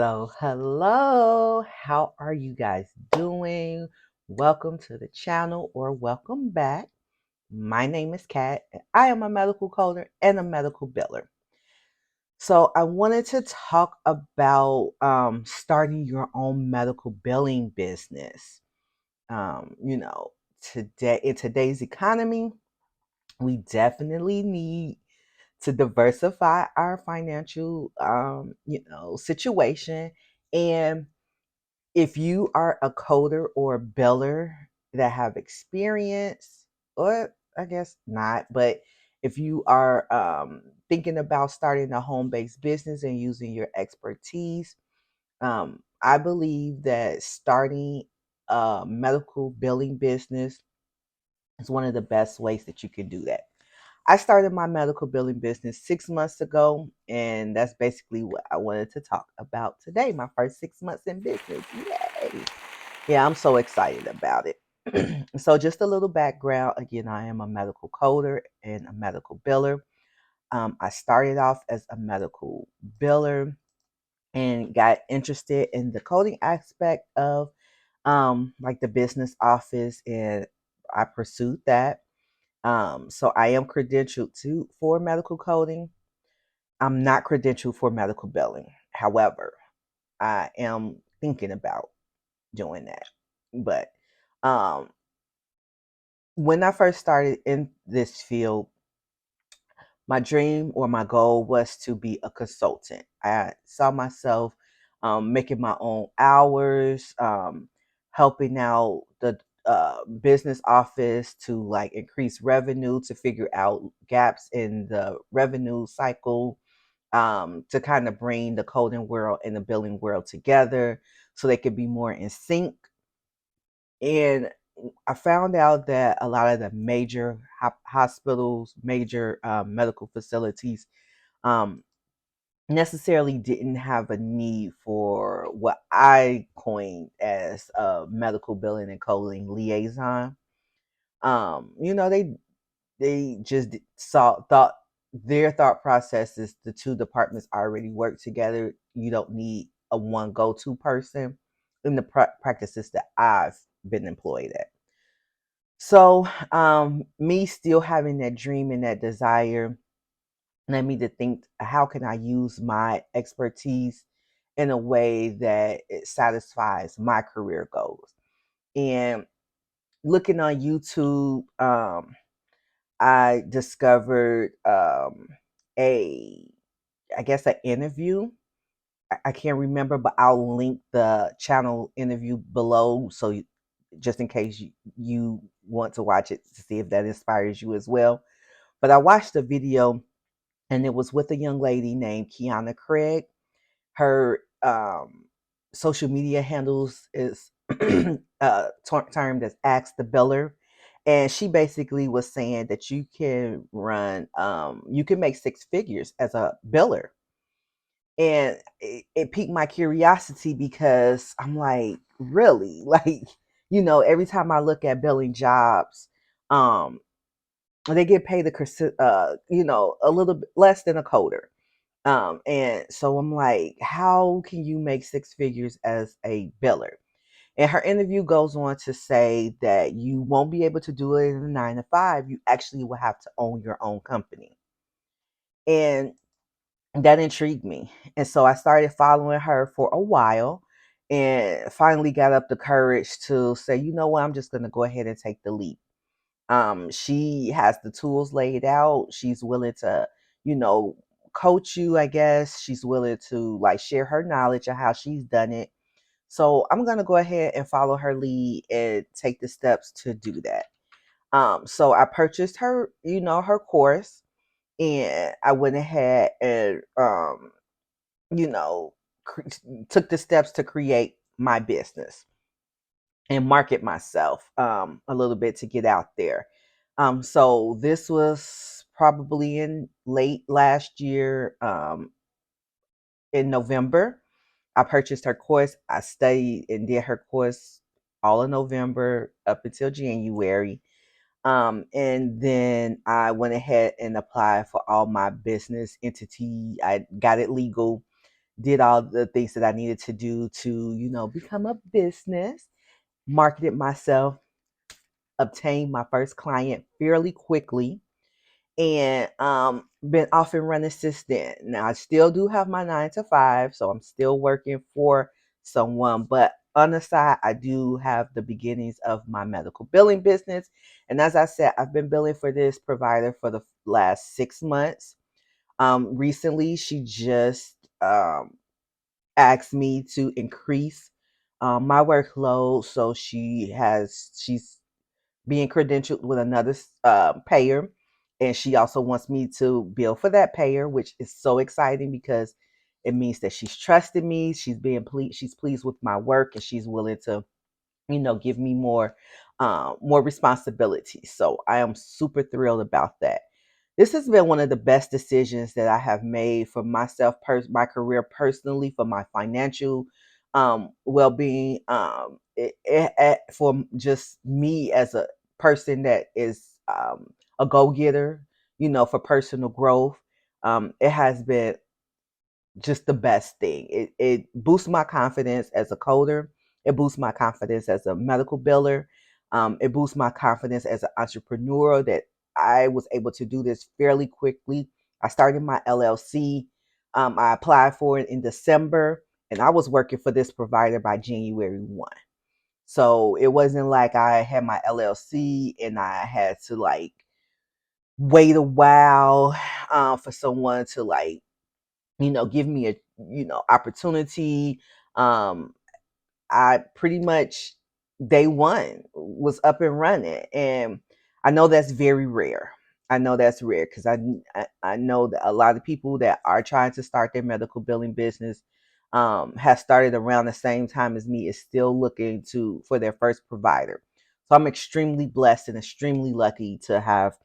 So, hello, how are you guys doing? Welcome to the channel or welcome back. My name is Kat, and I am a medical coder and a medical biller. So, I wanted to talk about starting your own medical billing business. Today in today's economy, we definitely need to diversify our financial situation. And if you are a coder or a biller that have experience, or I guess not, but if you are thinking about starting a home-based business and using your expertise, I believe that starting a medical billing business is one of the best ways that you can do that. I started my medical billing business 6 months ago, and that's basically what I wanted to talk about today. My first 6 months in business. Yay! Yeah, I'm so excited about it. So, just a little background again, I am a medical coder and a medical biller. I started off as a medical biller and got interested in the coding aspect of like the business office, and I pursued that. So I am credentialed for medical coding. I'm not credentialed for medical billing. However, I am thinking about doing that. But um, when I first started in this field, my dream or my goal was to be a consultant. I saw myself making my own hours, helping out the business office to like increase revenue, to figure out gaps in the revenue cycle, to kind of bring the coding world and the billing world together so they could be more in sync. And I found out that a lot of the major hospitals, major medical facilities, um, necessarily didn't have a need for what I coined as a medical billing and coding liaison. They just thought their thought process is the two departments already work together. You don't need a one go-to person in the practices that I've been employed at. So, me still having that dream and that desire led me to think, how can I use my expertise in a way that it satisfies my career goals? And looking on YouTube, I discovered a, I guess, an interview. I can't remember, but I'll link the channel interview below, so just in case you want to watch it to see if that inspires you as well. But I watched the video, and it was with a young lady named Kiana Craig. Her social media handles is termed as Ask the Biller. And she basically was saying that you can you can make six figures as a biller. And it piqued my curiosity because I'm like, really? Like, every time I look at billing jobs, um, they get paid a little bit less than a coder. And so I'm like, how can you make six figures as a biller? And her interview goes on to say that you won't be able to do it in a 9 to 5. You actually will have to own your own company. And that intrigued me. And so I started following her for a while and finally got up the courage to say, you know what, I'm just going to go ahead and take the leap. She has the tools laid out. She's willing to, you know, coach you, I guess. She's willing to like share her knowledge of how she's done it. So I'm gonna go ahead and follow her lead and take the steps to do that. So I purchased her, her course, and I went ahead and you know, cre- took the steps to create my business and market myself a little bit to get out there. So this was probably in late last year, in November. I purchased her course. I studied and did her course all in November up until January. And then I went ahead and applied for all my business entity. I got it legal, did all the things that I needed to do to, become a business, marketed myself, obtained my first client fairly quickly, and been off and running since then. Now I still do have my 9 to 5, so I'm still working for someone, but on the side I do have the beginnings of my medical billing business. And as I said, I've been billing for this provider for the last 6 months. Recently she just asked me to increase my workload, so she's being credentialed with another payer, and she also wants me to bill for that payer, which is so exciting because it means that she's trusted me, she's pleased with my work, and she's willing to, give me more responsibility. So I am super thrilled about that. This has been one of the best decisions that I have made for myself, my career personally, for my financial well-being, for just me as a person that is a go-getter, for personal growth. It has been just the best thing. It boosts my confidence as a coder. It boosts my confidence as a medical biller. It boosts my confidence as an entrepreneur that I was able to do this fairly quickly. I started my LLC. I applied for it in December, and I was working for this provider by January 1. So it wasn't like I had my LLC and I had to like wait a while for someone to like, give me a, opportunity. Um, I pretty much day one was up and running, and I know that's very rare. I know that's rare because I know that a lot of people that are trying to start their medical billing business have started around the same time as me, is still looking to for their first provider. So I'm extremely blessed and extremely lucky to have,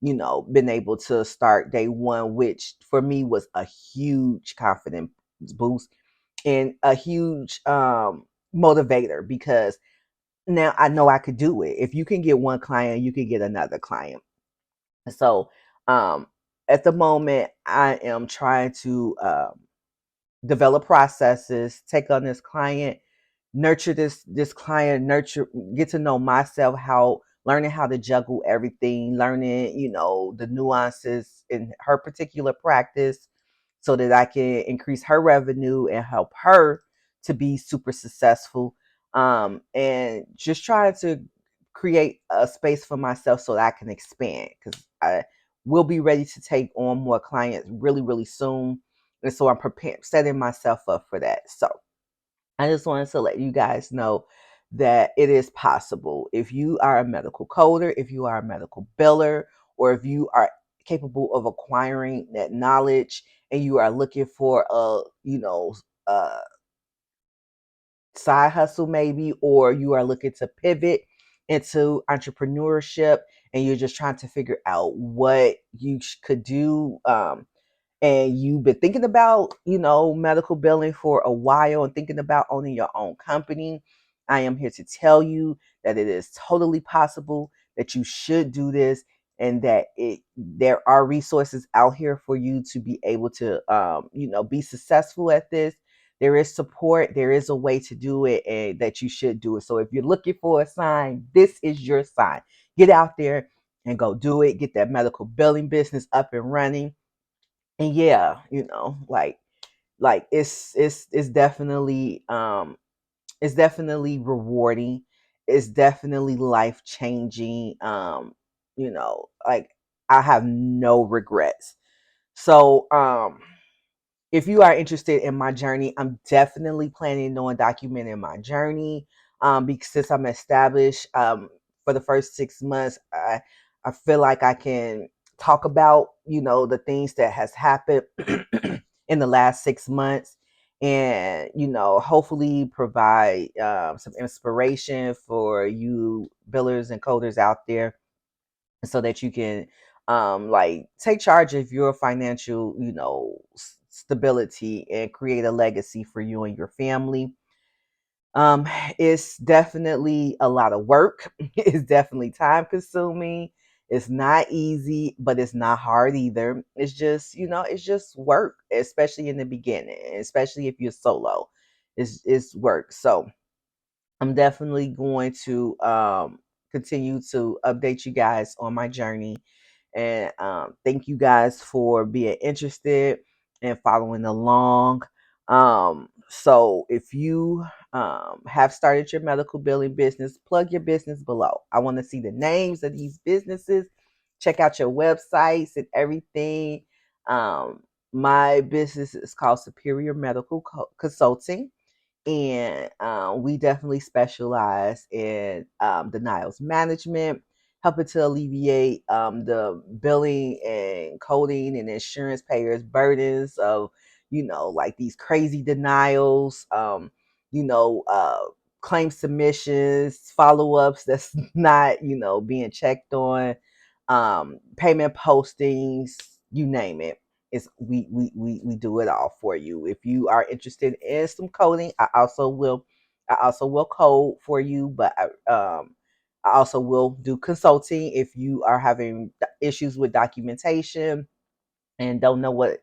been able to start day one, which for me was a huge confidence boost and a huge motivator, because now I know I could do it. If you can get one client, you can get another client. So um, at the moment, I am trying to develop processes, take on this client, nurture this client, get to know myself, how learning how to juggle everything, learning, the nuances in her particular practice so that I can increase her revenue and help her to be super successful. And just trying to create a space for myself so that I can expand, because I will be ready to take on more clients really, really soon. And so I'm prepared, setting myself up for that. So I just wanted to let you guys know that it is possible. If you are a medical coder, if you are a medical biller, or if you are capable of acquiring that knowledge and you are looking for a side hustle maybe, or you are looking to pivot into entrepreneurship and you're just trying to figure out what you could do, and you've been thinking about, medical billing for a while and thinking about owning your own company, I am here to tell you that it is totally possible, that you should do this, and that there are resources out here for you to be able to, be successful at this. There is support. There is a way to do it, and that you should do it. So if you're looking for a sign, this is your sign. Get out there and go do it. Get that medical billing business up and running. And yeah, like it's definitely it's definitely rewarding. It's definitely life changing. Like I have no regrets. So if you are interested in my journey, I'm definitely planning on documenting my journey. Because since I'm established, for the first 6 months, I feel like I can talk about, the things that has happened in the last 6 months, and hopefully provide some inspiration for you billers and coders out there, so that you can like take charge of your financial, stability, and create a legacy for you and your family. um it's definitely a lot of work. It's definitely time consuming, It's not easy, but it's not hard either. It's just, it's just work, especially in the beginning, especially if you're solo. It's work. So I'm definitely going to continue to update you guys on my journey. And thank you guys for being interested and following along. So if you have started your medical billing business, plug your business below. I want to see the names of these businesses. Check out your websites and everything. My business is called Superior Medical Consulting, and we definitely specialize in denials management, helping to alleviate the billing and coding and insurance payers burdens of, like these crazy denials, you know uh, claim submissions, follow-ups that's not, being checked on, payment postings, you name it. It's we do it all for you. If you are interested in some coding, I also will code for you, but I also will do consulting if you are having issues with documentation and don't know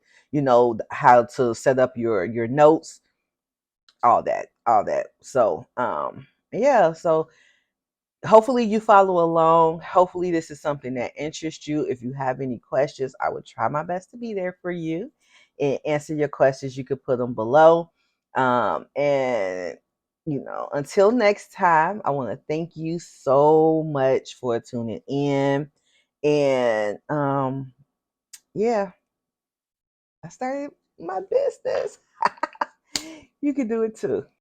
how to set up your notes, all that. So yeah, so hopefully you follow along. Hopefully this is something that interests you. If you have any questions, I would try my best to be there for you and answer your questions. You could put them below. And until next time, I want to thank you so much for tuning in. And yeah, I started my business. You can do it too.